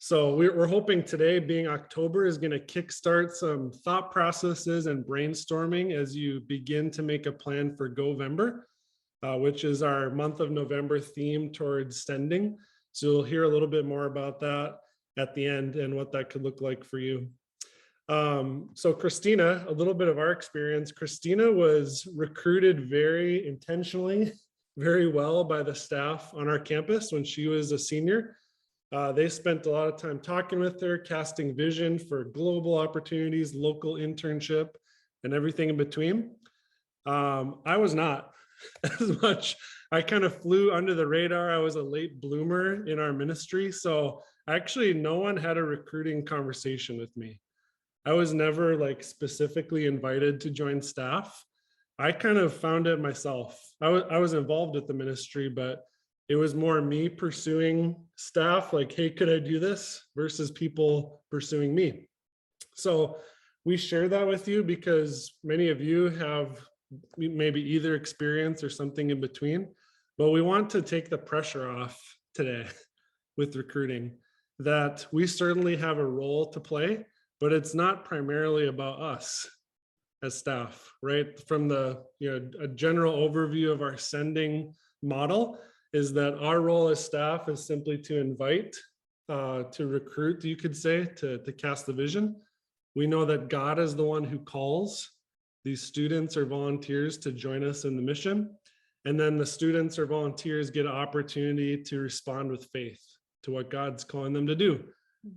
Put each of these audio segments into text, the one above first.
So we're hoping today, being October, is going to kickstart some thought processes and brainstorming as you begin to make a plan for Govember, which is our month of November theme towards sending. So you'll hear a little bit more about that at the end and what that could look like for you. So Christina, a little bit of our experience. Christina was recruited very intentionally, very well by the staff on our campus when she was a senior. They spent a lot of time talking with her, casting vision for global opportunities, local internship, and everything in between. I was not as much. I kind of flew under the radar. I was a late bloomer in our ministry. So actually, no one had a recruiting conversation with me. I was never like specifically invited to join staff. I kind of found it myself. I was involved with the ministry, but it was more me pursuing staff, like, hey, could I do this, versus people pursuing me. So we share that with you because many of you have maybe either experience or something in between, but we want to take the pressure off today with recruiting, that we certainly have a role to play, but it's not primarily about us as staff, right? From the, a general overview of our sending model is that our role as staff is simply to invite, to recruit, you could say, to cast the vision. We know that God is the one who calls these students or volunteers to join us in the mission. And then the students or volunteers get an opportunity to respond with faith to what God's calling them to do,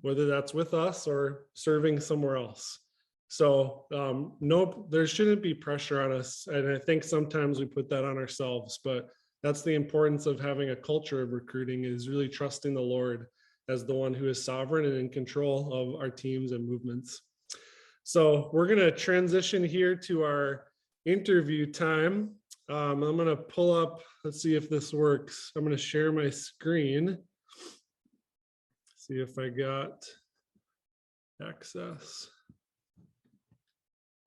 whether that's with us or serving somewhere else. So no, there shouldn't be pressure on us. And I think sometimes we put that on ourselves, but that's the importance of having a culture of recruiting, is really trusting the Lord as the one who is sovereign and in control of our teams and movements. So we're going to transition here to our interview time. I'm going to pull up, let's see if this works. I'm going to share my screen. See if I got access.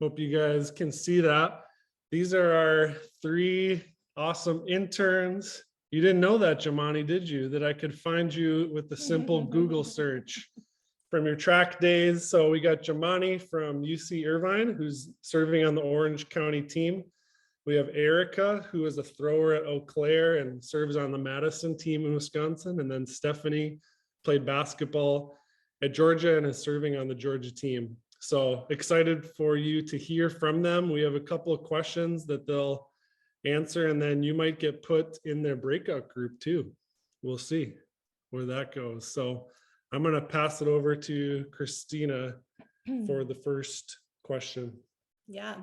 Hope you guys can see that. These are our 3 awesome interns. You didn't know that, Jamani, did you? That I could find you with a simple Google search from your track days. So we got Jamani from UC Irvine, who's serving on the Orange County team. We have Erica, who is a thrower at Eau Claire and serves on the Madison team in Wisconsin. And then Stephanie played basketball at Georgia and is serving on the Georgia team. So excited for you to hear from them. We have a couple of questions that they'll answer, and then you might get put in their breakout group too. We'll see where that goes. So I'm going to pass it over to Christina for the first question. Yeah.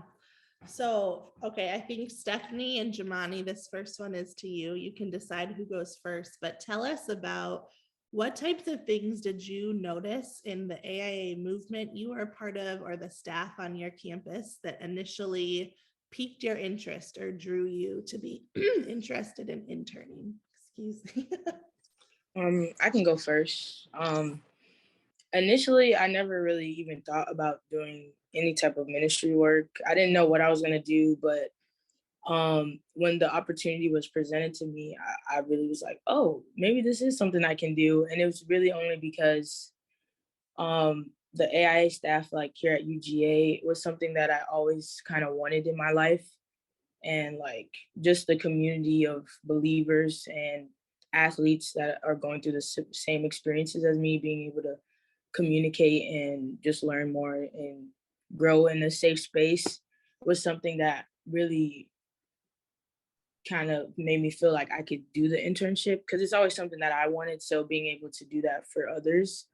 So, okay, I think Stephanie and Jamani, this first one is to you. You can decide who goes first, but tell us about what types of things did you notice in the AIA movement you were a part of, or the staff on your campus, that initially piqued your interest or drew you to be interested in interning? Excuse me. I can go first. Initially, I never really even thought about doing any type of ministry work. I didn't know what I was going to do, but when the opportunity was presented to me, I really was like, oh, maybe this is something I can do. And it was really only because the AIA staff, like here at UGA, was something that I always kind of wanted in my life. And like just the community of believers and athletes that are going through the same experiences as me, being able to communicate and just learn more and grow in a safe space was something that really kind of made me feel like I could do the internship, because it's always something that I wanted. So being able to do that for others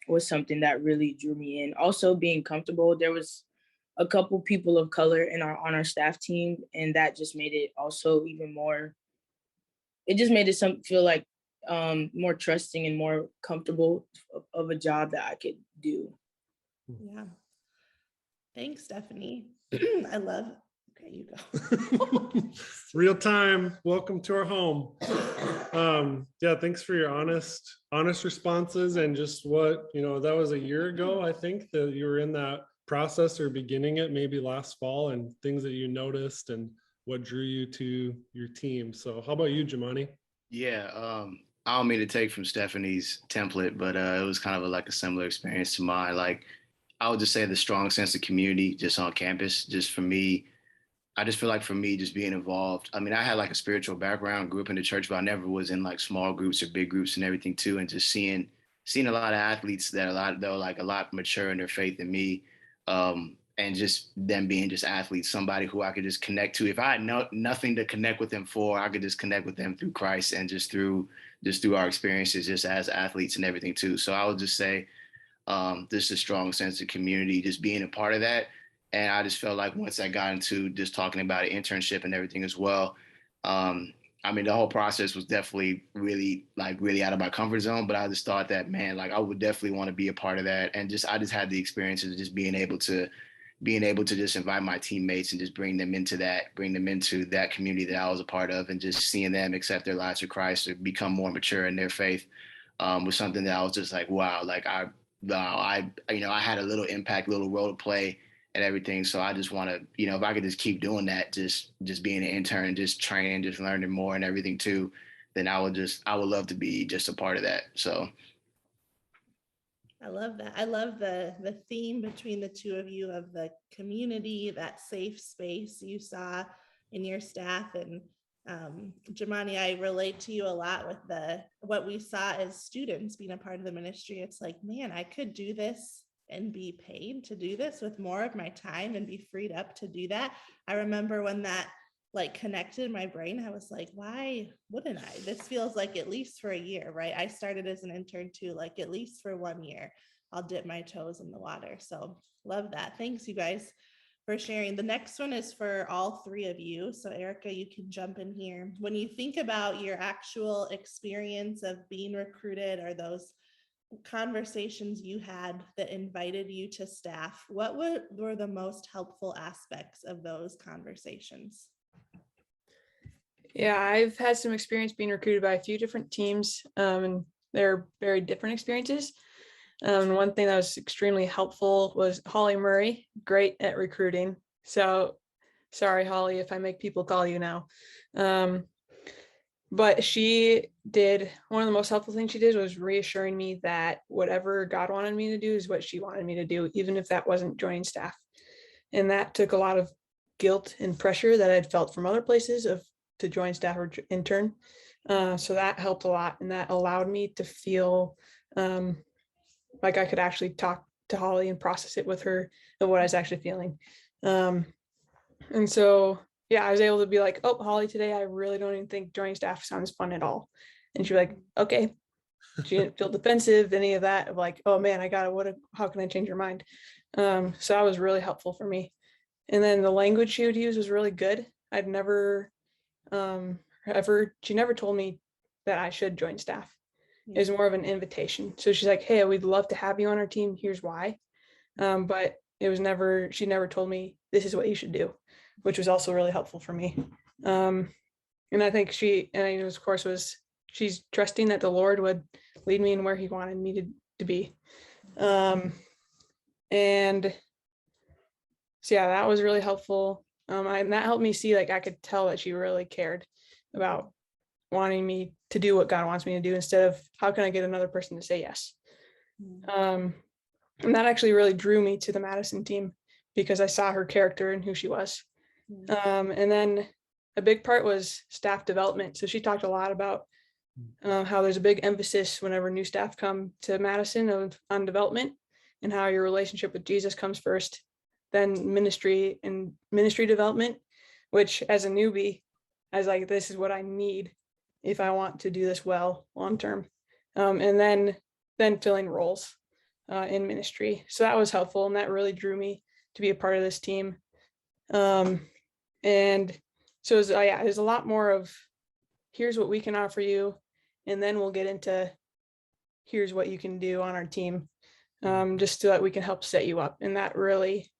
was something that really drew me in. Also being comfortable. There was a couple people of color on our staff team, and that just made it also even more, it just made it feel like more trusting and more comfortable of a job that I could do. Yeah. Thanks, Stephanie. I love, okay, you go. Real time. Welcome to our home. Yeah, thanks for your honest responses, and just what, that was a year ago, I think, that you were in that process or beginning it maybe last fall, and things that you noticed and what drew you to your team. So how about you, Jamani? Yeah, I don't mean to take from Stephanie's template, but it was kind of like a similar experience to mine. Like, I would just say the strong sense of community just on campus. Just for me, I just feel like for me, just being involved. I mean, I had like a spiritual background, grew up in the church, but I never was in like small groups or big groups and everything too. And just seeing a lot of athletes that were like a lot mature in their faith than me, and just them being just athletes, somebody who I could just connect to. If I had nothing to connect with them for, I could just connect with them through Christ and just through our experiences, just as athletes and everything too. So I would just say just a strong sense of community, just being a part of that. And I just felt like once I got into just talking about an internship and everything as well, I mean, the whole process was definitely really out of my comfort zone, but I just thought that, man, like I would definitely want to be a part of that. And I just had the experiences of just being able to just invite my teammates and just bring them into that community that I was a part of, and just seeing them accept their lives to Christ or become more mature in their faith, was something that I was just like, wow, like I had a little impact, little role to play and everything. So I just want to, if I could just keep doing that, just being an intern, just training, just learning more and everything too, then I would love to be just a part of that. So I love that. I love the theme between the two of you of the community, that safe space you saw in your staff. And Jamani, I relate to you a lot with what we saw as students being a part of the ministry. It's like, man, I could do this and be paid to do this with more of my time and be freed up to do that. I remember when that like connected in my brain, I was like, why wouldn't I? This feels like at least for a year, right? I started as an intern too, like at least for 1 year, I'll dip my toes in the water. So love that. Thanks you guys for sharing. The next one is for all three of you. So Erica, you can jump in here. When you think about your actual experience of being recruited or those conversations you had that invited you to staff, what were the most helpful aspects of those conversations? Yeah, I've had some experience being recruited by a few different teams, and they're very different experiences. One thing that was extremely helpful was Holly Murray, great at recruiting. So sorry, Holly, if I make people call you now. But one of the most helpful things she did was reassuring me that whatever God wanted me to do is what she wanted me to do, even if that wasn't joining staff. And that took a lot of guilt and pressure that I'd felt from other places to join staff or intern. So that helped a lot. And that allowed me to feel like I could actually talk to Holly and process it with her of what I was actually feeling. And so, yeah, I was able to be like, oh, Holly, today I really don't even think joining staff sounds fun at all. And she'd be like, okay. She didn't feel defensive, any of that of like, oh man, how can I change your mind? So that was really helpful for me. And then the language she would use was really good. I'd never, she never told me that I should join staff. It was more of an invitation. So she's like, hey, we'd love to have you on our team. Here's why. But she never told me this is what you should do, which was also really helpful for me. And I think she's trusting that the Lord would lead me in where he wanted me to be. And so, yeah, that was really helpful. And that helped me see, like, I could tell that she really cared about wanting me to do what God wants me to do instead of how can I get another person to say yes. And that actually really drew me to the Madison team because I saw her character and who she was. And then a big part was staff development. So she talked a lot about how there's a big emphasis whenever new staff come to Madison on development and how your relationship with Jesus comes first, then ministry and ministry development, which as a newbie, I was like, this is what I need if I want to do this well long term. And then filling roles in ministry. So that was helpful. And that really drew me to be a part of this team. And so there's a lot more of here's what we can offer you. And then we'll get into here's what you can do on our team, just so that we can help set you up. And that really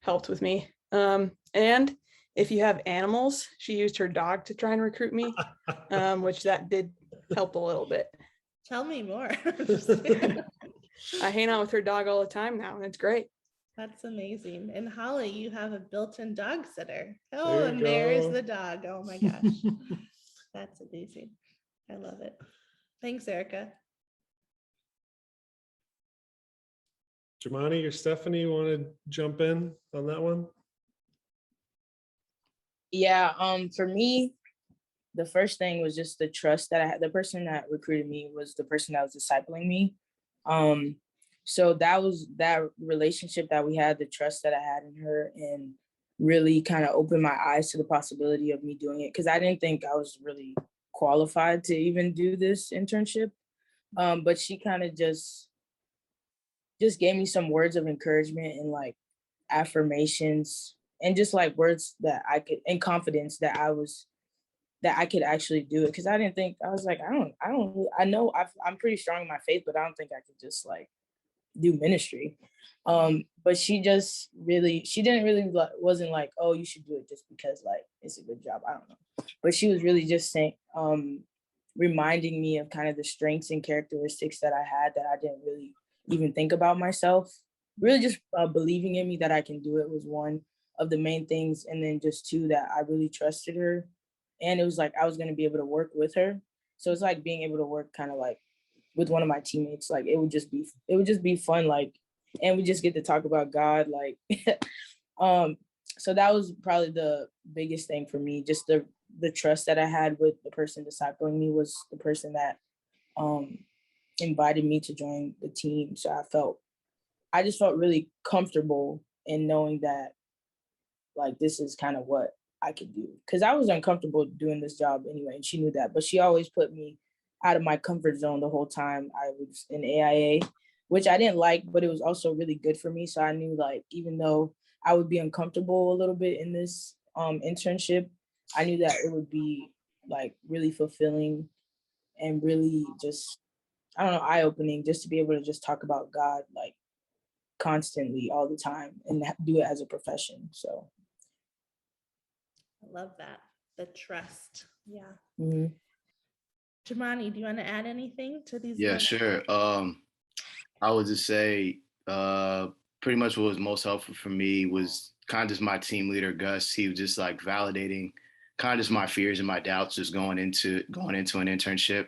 helped with me. And if you have animals, she used her dog to try and recruit me, which that did help a little bit. Tell me more. I hang out with her dog all the time now, and it's great. That's amazing. And Holly, you have a built-in dog sitter. Oh, and there's the dog. Oh my gosh. That's amazing. I love it. Thanks, Erica. Jemani or Stephanie, you want to jump in on that one? Yeah, for me, the first thing was just the trust that I had. The person that recruited me was the person that was discipling me. So that was that relationship that we had, the trust that I had in her, and really kind of opened my eyes to the possibility of me doing it, because I didn't think I was really qualified to even do this internship. But she kind of just gave me some words of encouragement and like affirmations, and just like words that I could, and confidence that I could actually do it. Because I didn't think, I was like, I know I'm pretty strong in my faith, but I don't think I could just like do ministry. But she didn't really wasn't like, oh, you should do it just because like it's a good job. I don't know. But she was really just saying, reminding me of kind of the strengths and characteristics that I had that I didn't really even think about myself. Really just believing in me that I can do it was one of the main things. And then just two, that I really trusted her. And it was like I was going to be able to work with her. So it's like being able to work kind of like with one of my teammates. Like it would just be fun. Like, and we just get to talk about God. Like, so that was probably the biggest thing for me. Just the trust that I had with the person discipling me was the person that invited me to join the team. So I just felt really comfortable in knowing that like this is kind of what I could do, because I was uncomfortable doing this job anyway, and she knew that. But she always put me out of my comfort zone the whole time I was in AIA, which I didn't like, but it was also really good for me. So I knew like even though I would be uncomfortable a little bit in this internship, I knew that it would be like really fulfilling and really just, I don't know, eye-opening, just to be able to just talk about God like constantly all the time and do it as a profession. So I love that. The trust. Yeah. mm-hmm. Jemani, do you want to add anything to these? Yeah, sure. I would just say pretty much what was most helpful for me was kind of just my team leader, Gus. He was just like validating kind of just my fears and my doubts just going into an internship.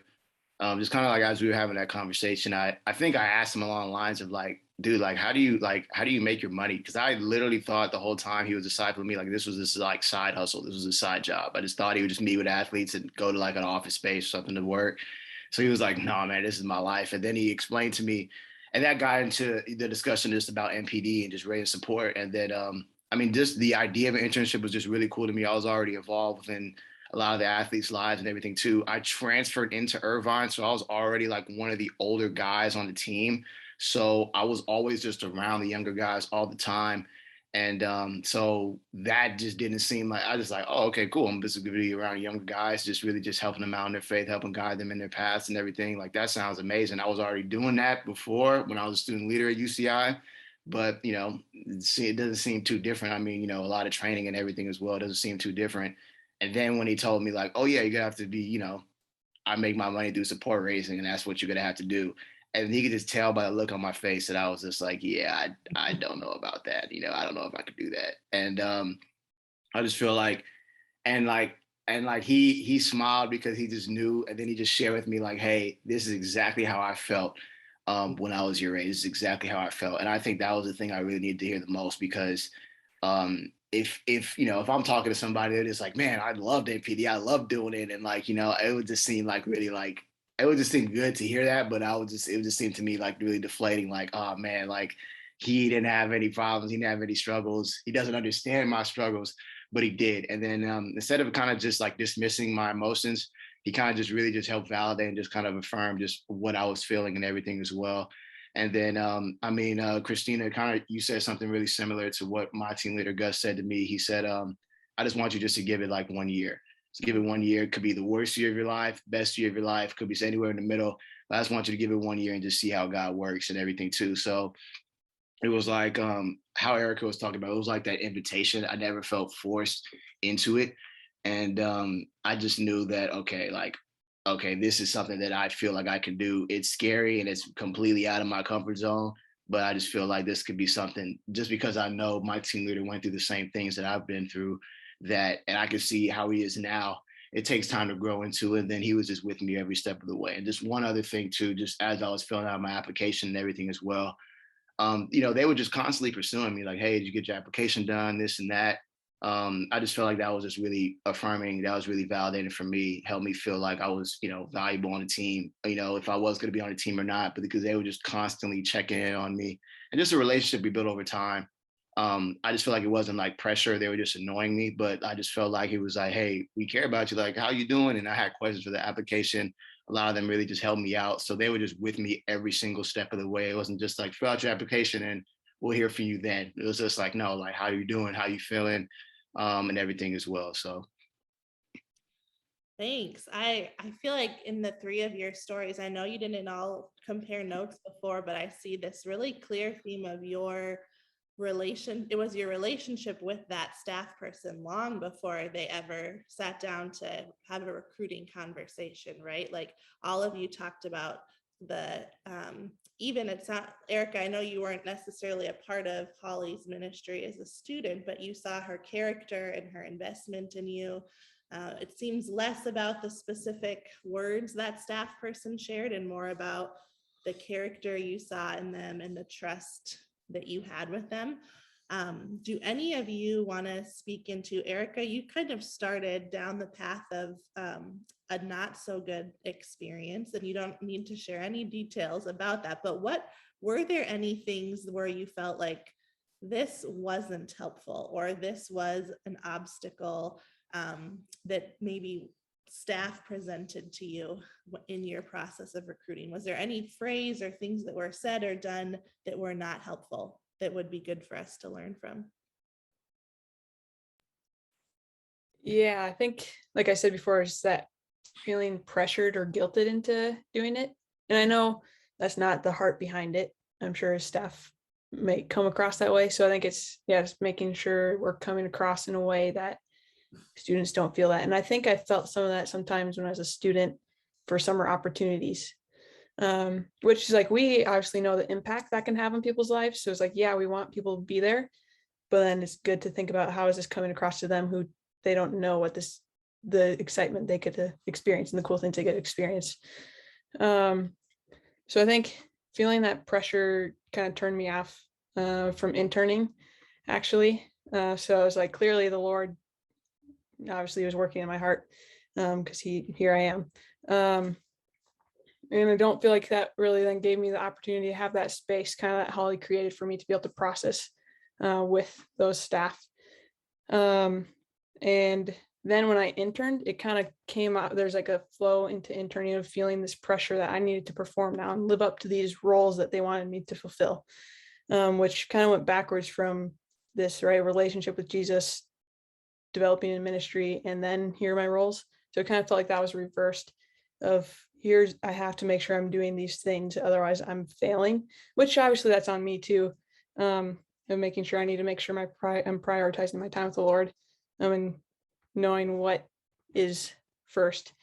Just kind of like as we were having that conversation, I think I asked him along the lines of like, dude, like how do you make your money? Because I literally thought the whole time he was discipling me, like this was this like side hustle, this was a side job. I just thought he would just meet with athletes and go to like an office space or something to work. So he was like, no, man, this is my life. And then he explained to me, and that got into the discussion just about MPD and just raising support. And then, I mean, just the idea of an internship was just really cool to me. I was already involved within a lot of the athletes' lives and everything too. I transferred into Irvine, so I was already like one of the older guys on the team. So I was always just around the younger guys all the time. And so that just didn't seem like, I just like, oh, okay, cool. I'm just going to be around younger guys, just really just helping them out in their faith, helping guide them in their paths and everything. Like that sounds amazing. I was already doing that before when I was a student leader at UCI, but you know, it doesn't seem too different. I mean, you know, a lot of training and everything as well. It doesn't seem too different. And then when he told me like, oh yeah, you're gonna have to be, you know, I make my money through support racing and that's what you're gonna have to do. And he could just tell by the look on my face that I was just like, yeah, I don't know about that. You know, I don't know if I could do that. And I just feel like, and like, he smiled because he just knew, and then he just shared with me like, hey, this is exactly how I felt when I was your age. This is exactly how I felt. And I think that was the thing I really needed to hear the most, because if you know, if I'm talking to somebody that is like, man, I loved NPD, I love doing it, and like, you know, it would just seem like really like, it would just seem good to hear that, but it would just seem to me like really deflating, like, oh man, like he didn't have any problems, he didn't have any struggles, he doesn't understand my struggles, but he did. And then instead of kind of just like dismissing my emotions, he kind of just really just helped validate and just kind of affirm just what I was feeling and everything as well. And then, I mean, Christina, kind of, you said something really similar to what my team leader Gus said to me. He said, I just want you just to give it like 1 year. Just give it 1 year. It could be the worst year of your life, best year of your life, could be anywhere in the middle. But I just want you to give it 1 year and just see how God works and everything too. So it was like how Erica was talking about. It was like that invitation. I never felt forced into it. And I just knew that, okay, this is something that I feel like I can do. It's scary and it's completely out of my comfort zone, but I just feel like this could be something, just because I know my team leader went through the same things that I've been through, that, and I can see how he is now. it takes time to grow into it. And then he was just with me every step of the way. And just one other thing too, just as I was filling out my application and everything as well, they were just constantly pursuing me like, hey, did you get your application done? This and that. I just felt like that was just really affirming. That was really validating for me, helped me feel like I was, valuable on the team, if I was going to be on the team or not, but because they were just constantly checking in on me and just a relationship we built over time. I just feel like it wasn't like pressure. They were just annoying me, but I just felt like it was like, hey, we care about you. Like, how you doing? And I had questions for the application. A lot of them really just helped me out. So they were just with me every single step of the way. It wasn't just like, fill out your application and we'll hear from you then. It was just like, no, like, how you doing? How you feeling? And everything as well. So thanks. I feel like in the three of your stories, I know you didn't all compare notes before, but I see this really clear theme of your it was your relationship with that staff person long before they ever sat down to have a recruiting conversation, right? Like all of you talked about the even it's not, Erica, I know you weren't necessarily a part of Holly's ministry as a student, but you saw her character and her investment in you. It seems less about the specific words that staff person shared and more about the character you saw in them and the trust that you had with them. Do any of you want to speak into, Erica, you kind of started down the path of a not so good experience, and you don't need to share any details about that, but were there any things where you felt like this wasn't helpful or this was an obstacle that maybe staff presented to you in your process of recruiting? Was there any phrase or things that were said or done that were not helpful that would be good for us to learn from? Yeah, I think, like I said before, it's that feeling pressured or guilted into doing it. And I know that's not the heart behind it. I'm sure staff may come across that way. So I think it's, just making sure we're coming across in a way that students don't feel that. And I think I felt some of that sometimes when I was a student for summer opportunities, which is like, we obviously know the impact that can have on people's lives. So it's like, yeah, we want people to be there, but then it's good to think about how is this coming across to them who they don't know what the excitement they get to experience and the cool things they get to experience. So I think feeling that pressure kind of turned me off from interning, actually. So I was like, clearly the Lord obviously was working in my heart, because here I am. And I don't feel like that really then gave me the opportunity to have that space kind of that Holly created for me to be able to process with those staff. And then when I interned, it kind of came out, there's like a flow into interning of feeling this pressure that I needed to perform now and live up to these roles that they wanted me to fulfill, which kind of went backwards from this relationship with Jesus, developing in ministry, and then here are my roles. So it kind of felt like that was reversed of I have to make sure I'm doing these things, otherwise I'm failing, which obviously that's on me too. And making sure I need to make sure I'm prioritizing my time with the Lord, and knowing what is first.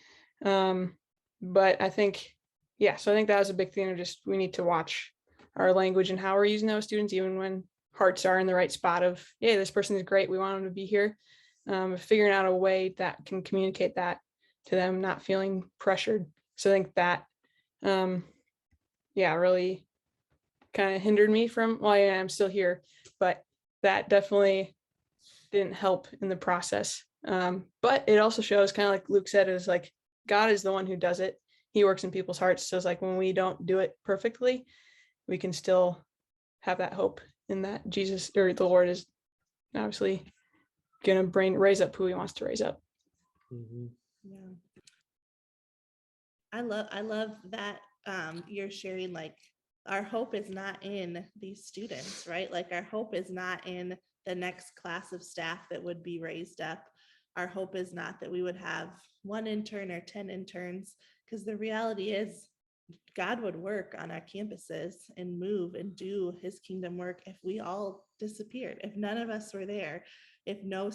But I think, so I think that was a big thing of just, we need to watch our language and how we're using those students, even when hearts are in the right spot of, yeah, this person is great, we want them to be here. Figuring out a way that can communicate that to them, not feeling pressured. So I think that, really kind of hindered me from, I'm still here, but that definitely didn't help in the process. But it also shows, kind of like Luke said, is like, God is the one who does it. He works in people's hearts. So it's like, when we don't do it perfectly, we can still have that hope in that Jesus or the Lord is obviously going to raise up who he wants to raise up. Mm-hmm. Yeah. I love that you're sharing, like, our hope is not in these students, right? Like, our hope is not in the next class of staff that would be raised up. Our hope is not that we would have 1 intern or 10 interns, because the reality is God would work on our campuses and move and do his kingdom work if we all disappeared, if none of us were there, if no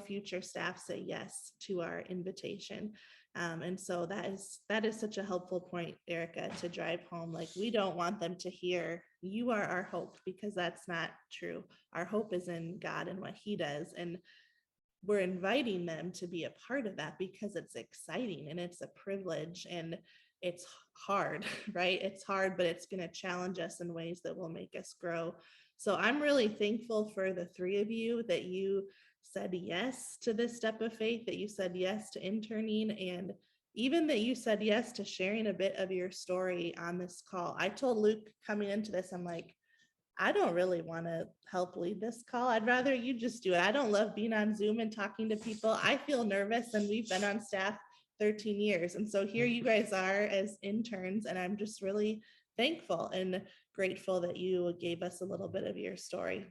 future staff say yes to our invitation. And so that is such a helpful point, Erica, to drive home. Like, we don't want them to hear you are our hope, because that's not true. Our hope is in God and what he does. And we're inviting them to be a part of that because it's exciting and it's a privilege and it's hard, right? It's hard, but it's going to challenge us in ways that will make us grow. So I'm really thankful for the three of you that you said yes to this step of faith, that you said yes to interning, and even that you said yes to sharing a bit of your story on this call. I told Luke coming into this, I'm like, I don't really want to help lead this call. I'd rather you just do it. I don't love being on Zoom and talking to people. I feel nervous, and we've been on staff 13 years. And so here you guys are as interns, and I'm just really thankful and grateful that you gave us a little bit of your story.